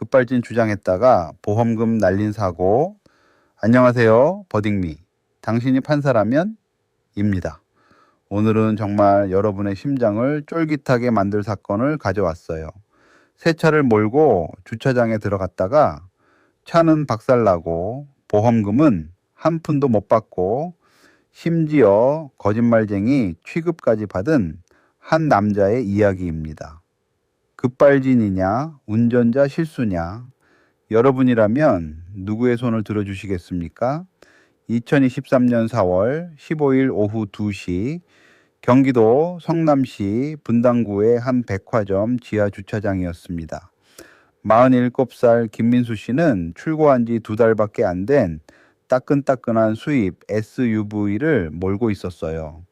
급발진 주장했다가 보험금 날린 사고. 안녕하세요, 버딩미. 당신이 판사라면? 입니다. 오늘은 정말 여러분의 심장을 쫄깃하게 만들 사건을 가져왔어요. 새 차를 몰고 주차장에 들어갔다가 차는 박살나고 보험금은 한 푼도 못 받고 심지어 거짓말쟁이 취급까지 받은 한 남자의 이야기입니다. 급발진이냐, 운전자 실수냐, 여러분이라면 누구의 손을 들어주시겠습니까? 2023년 4월 15일 오후 2시 경기도 성남시 분당구의 한 백화점 지하 주차장이었습니다. 47살 김민수 씨는 출고한 지 2달밖에 안 된 따끈따끈한 수입 SUV를 몰고 있었어요.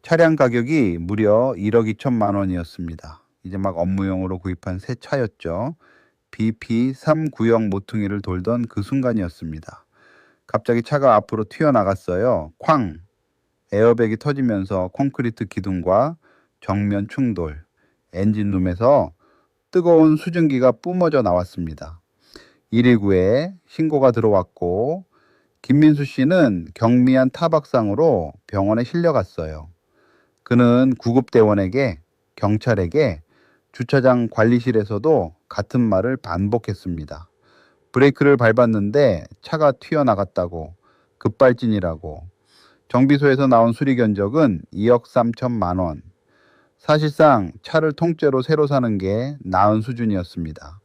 차량 가격이 무려 1억 2천만 원이었습니다. 이제 막 업무용으로 구입한 새 차였죠. BP390 모퉁이를 돌던 그 순간이었습니다. 갑자기 차가 앞으로 튀어나갔어요. 쾅! 에어백이 터지면서 콘크리트 기둥과 정면 충돌, 엔진룸에서 뜨거운 수증기가 뿜어져 나왔습니다. 119에 신고가 들어왔고 김민수 씨는 경미한 타박상으로 병원에 실려갔어요. 그는 구급대원에게, 경찰에게, 주차장 관리실에서도 같은 말을 반복했습니다. 브레이크를 밟았는데 차가 튀어나갔다고, 급발진이라고. 정비소에서 나온 수리 견적은 2억 3천만 원. 사실상 차를 통째로 새로 사는 게 나은 수준이었습니다.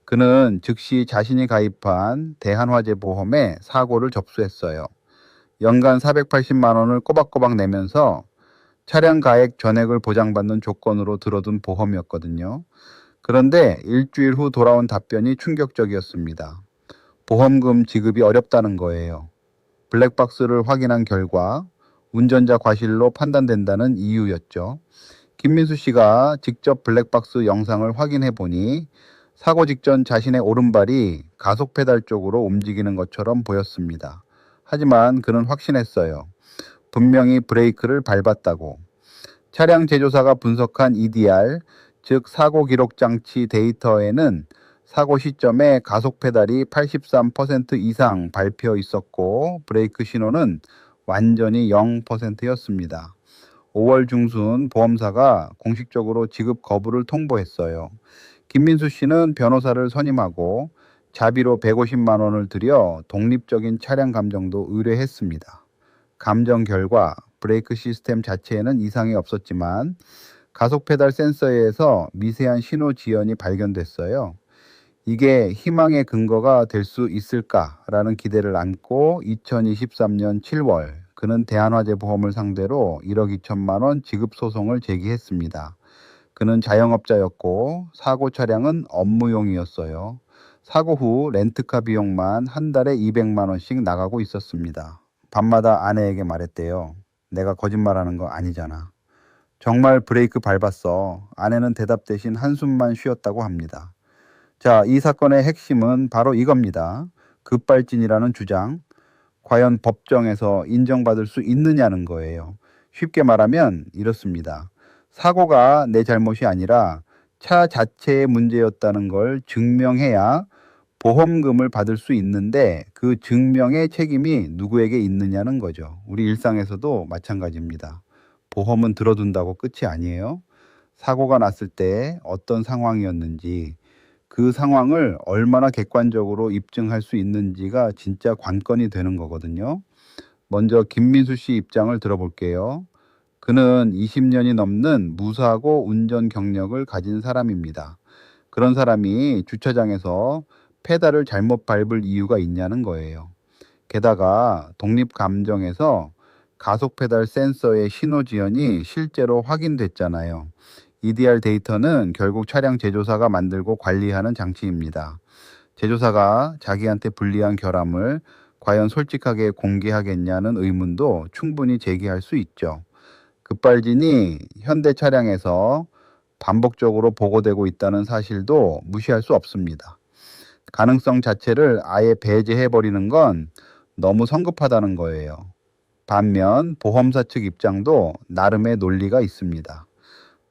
그는 즉시 자신이 가입한 대한화재보험에 사고를 접수했어요. 연간 480만 원을 꼬박꼬박 내면서 차량 가액 전액을 보장받는 조건으로 들어둔 보험이었거든요. 그런데 일주일 후 돌아온 답변이 충격적이었습니다. 보험금 지급이 어렵다는 거예요. 블랙박스를 확인한 결과 운전자 과실로 판단된다는 이유였죠. 김민수 씨가 직접 블랙박스 영상을 확인해 보니 사고 직전 자신의 오른발이 가속 페달 쪽으로 움직이는 것처럼 보였습니다. 하지만 그는 확신했어요. 분명히 브레이크를 밟았다고. 차량 제조사가 분석한 EDR, 즉 사고 기록 장치 데이터에는 사고 시점에 가속 페달이 83% 이상 밟혀 있었고 브레이크 신호는 완전히 0%였습니다. 5월 중순 보험사가 공식적으로 지급 거부를 통보했어요. 김민수 씨는 변호사를 선임하고 자비로 150만 원을 들여 독립적인 차량 감정도 의뢰했습니다. 감정 결과 브레이크 시스템 자체에는 이상이 없었지만 가속 페달 센서에서 미세한 신호 지연이 발견됐어요. 이게 희망의 근거가 될 수 있을까라는 기대를 안고 2023년 7월 그는 대한화재보험을 상대로 1억 2천만 원 지급 소송을 제기했습니다. 그는 자영업자였고 사고 차량은 업무용이었어요. 사고 후 렌트카 비용만 한 달에 200만 원씩 나가고 있었습니다. 밤마다 아내에게 말했대요. 내가 거짓말하는 거 아니잖아. 정말 브레이크 밟았어. 아내는 대답 대신 한숨만 쉬었다고 합니다. 자, 이 사건의 핵심은 바로 이겁니다. 급발진이라는 주장. 과연 법정에서 인정받을 수 있느냐는 거예요. 쉽게 말하면 이렇습니다. 사고가 내 잘못이 아니라 차 자체의 문제였다는 걸 증명해야 보험금을 받을 수 있는데 그 증명의 책임이 누구에게 있느냐는 거죠. 우리 일상에서도 마찬가지입니다. 보험은 들어둔다고 끝이 아니에요. 사고가 났을 때 어떤 상황이었는지 그 상황을 얼마나 객관적으로 입증할 수 있는지가 진짜 관건이 되는 거거든요. 먼저 김민수 씨 입장을 들어볼게요. 그는 20년이 넘는 무사고 운전 경력을 가진 사람입니다. 그런 사람이 주차장에서 페달을 잘못 밟을 이유가 있냐는 거예요. 게다가 독립감정에서 가속 페달 센서의 신호 지연이 실제로 확인됐잖아요. EDR 데이터는 결국 차량 제조사가 만들고 관리하는 장치입니다. 제조사가 자기한테 불리한 결함을 과연 솔직하게 공개하겠냐는 의문도 충분히 제기할 수 있죠. 급발진이 현대 차량에서 반복적으로 보고되고 있다는 사실도 무시할 수 없습니다. 가능성 자체를 아예 배제해버리는 건 너무 성급하다는 거예요. 반면 보험사 측 입장도 나름의 논리가 있습니다.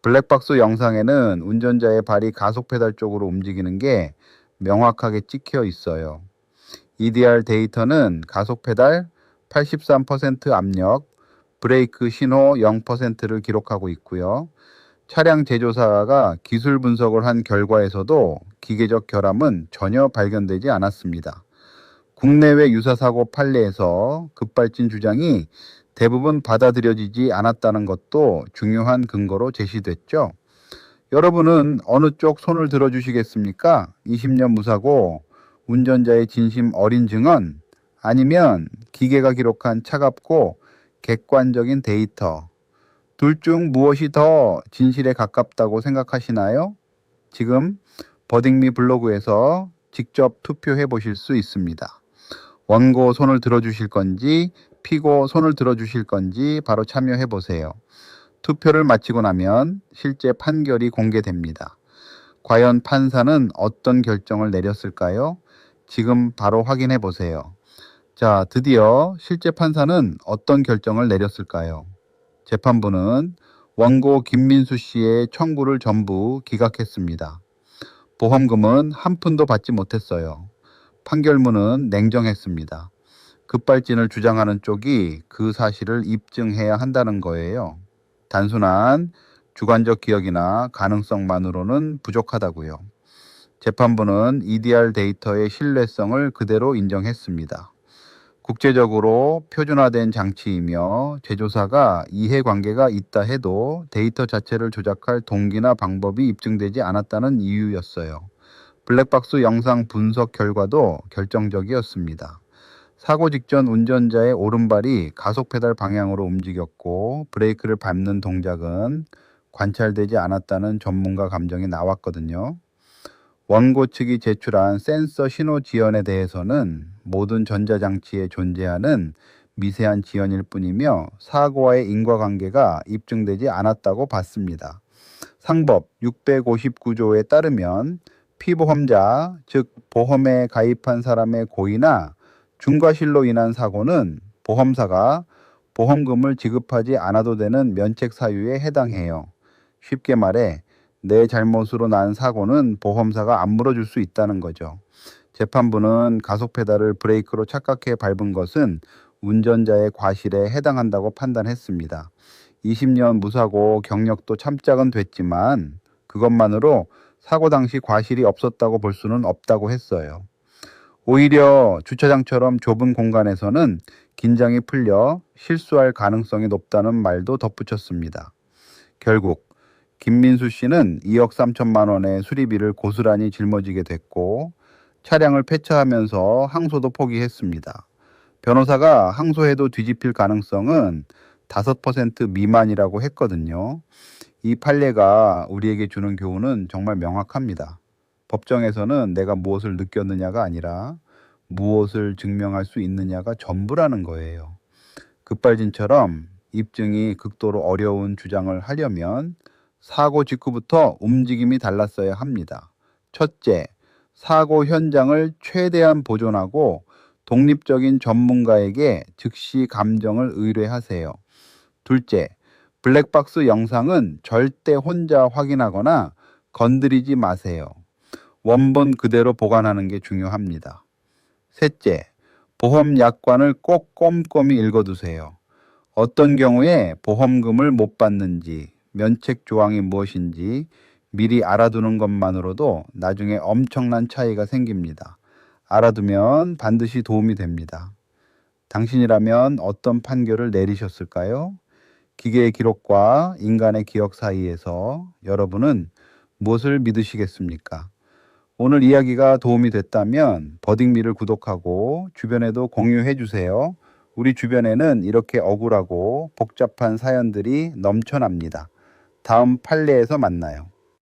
블랙박스 영상에는 운전자의 발이 가속 페달 쪽으로 움직이는 게 명확하게 찍혀 있어요. EDR 데이터는 가속 페달 83% 압력, 브레이크 신호 0%를 기록하고 있고요. 차량 제조사가 기술 분석을 한 결과에서도 기계적 결함은 전혀 발견되지 않았습니다. 국내외 유사사고 판례에서 급발진 주장이 대부분 받아들여지지 않았다는 것도 중요한 근거로 제시됐죠. 여러분은 어느 쪽 손을 들어주시겠습니까? 20년 무사고, 운전자의 진심 어린 증언, 아니면 기계가 기록한 차갑고 객관적인 데이터, 둘 중 무엇이 더 진실에 가깝다고 생각하시나요? 지금 버딩미 블로그에서 직접 투표해 보실 수 있습니다. 원고 손을 들어주실 건지 피고 손을 들어주실 건지 바로 참여해 보세요. 투표를 마치고 나면 실제 판결이 공개됩니다. 과연 판사는 어떤 결정을 내렸을까요? 지금 바로 확인해 보세요. 자, 드디어 실제 판사는 어떤 결정을 내렸을까요? 재판부는 원고 김민수 씨의 청구를 전부 기각했습니다. 보험금은 한 푼도 받지 못했어요. 판결문은 냉정했습니다. 급발진을 주장하는 쪽이 그 사실을 입증해야 한다는 거예요. 단순한 주관적 기억이나 가능성만으로는 부족하다고요. 재판부는 EDR 데이터의 신뢰성을 그대로 인정했습니다. 국제적으로 표준화된 장치이며 제조사가 이해관계가 있다 해도 데이터 자체를 조작할 동기나 방법이 입증되지 않았다는 이유였어요. 블랙박스 영상 분석 결과도 결정적이었습니다. 사고 직전 운전자의 오른발이 가속 페달 방향으로 움직였고 브레이크를 밟는 동작은 관찰되지 않았다는 전문가 감정이 나왔거든요. 원고 측이 제출한 센서 신호 지연에 대해서는 모든 전자장치에 존재하는 미세한 지연일 뿐이며 사고와의 인과관계가 입증되지 않았다고 봤습니다. 상법 659조에 따르면 피보험자, 즉 보험에 가입한 사람의 고의나 중과실로 인한 사고는 보험사가 보험금을 지급하지 않아도 되는 면책 사유에 해당해요. 쉽게 말해 내 잘못으로 난 사고는 보험사가 안 물어줄 수 있다는 거죠. 재판부는 가속 페달을 브레이크로 착각해 밟은 것은 운전자의 과실에 해당한다고 판단했습니다. 20년 무사고 경력도 참작은 됐지만 그것만으로 사고 당시 과실이 없었다고 볼 수는 없다고 했어요. 오히려 주차장처럼 좁은 공간에서는 긴장이 풀려 실수할 가능성이 높다는 말도 덧붙였습니다. 결국 김민수 씨는 2억 3천만 원의 수리비를 고스란히 짊어지게 됐고 차량을 폐차하면서 항소도 포기했습니다. 변호사가 항소해도 뒤집힐 가능성은 5% 미만이라고 했거든요. 이 판례가 우리에게 주는 교훈은 정말 명확합니다. 법정에서는 내가 무엇을 느꼈느냐가 아니라 무엇을 증명할 수 있느냐가 전부라는 거예요. 급발진처럼 입증이 극도로 어려운 주장을 하려면 사고 직후부터 움직임이 달랐어야 합니다. 첫째, 사고 현장을 최대한 보존하고 독립적인 전문가에게 즉시 감정을 의뢰하세요. 둘째, 블랙박스 영상은 절대 혼자 확인하거나 건드리지 마세요. 원본 그대로 보관하는 게 중요합니다. 셋째, 보험 약관을 꼭 꼼꼼히 읽어두세요. 어떤 경우에 보험금을 못 받는지, 면책 조항이 무엇인지 미리 알아두는 것만으로도 나중에 엄청난 차이가 생깁니다. 알아두면 반드시 도움이 됩니다. 당신이라면 어떤 판결을 내리셨을까요? 기계의 기록과 인간의 기억 사이에서 여러분은 무엇을 믿으시겠습니까? 오늘 이야기가 도움이 됐다면 버딩미를 구독하고 주변에도 공유해 주세요. 우리 주변에는 이렇게 억울하고 복잡한 사연들이 넘쳐납니다. 다음 판례에서 만나요.